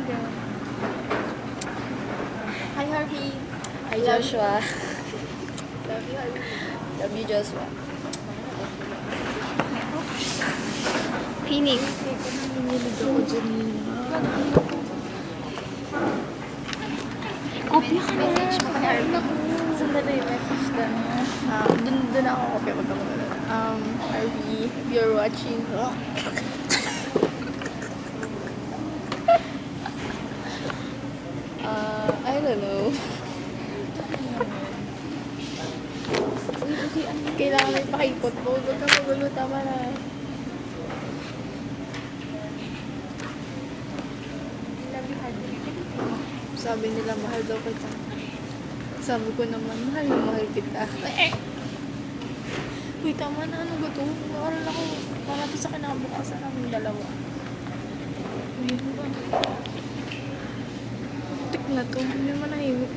Hi, Harvey. Hi, Joshua. Love you, Harvey. Love you, Joshua. Phoenix. Nanginig ako dyan. Kopya ka na. Message mo kay Harvey. Sandali, message na. Dun ako kopya magkamulat. Harvey, if you're watching, I don't know. Kailangan may pakipot mo. Huwag ka magulo. Tama na. Sabi nila, mahal daw kita. Sabi ko naman, mahal kita. Uy, tama na. Ano ba ito? Maaral ako. Para to sa kinabukasan namin dalawa. Uy, ano ba? Tik na to. Hindi naman nahimik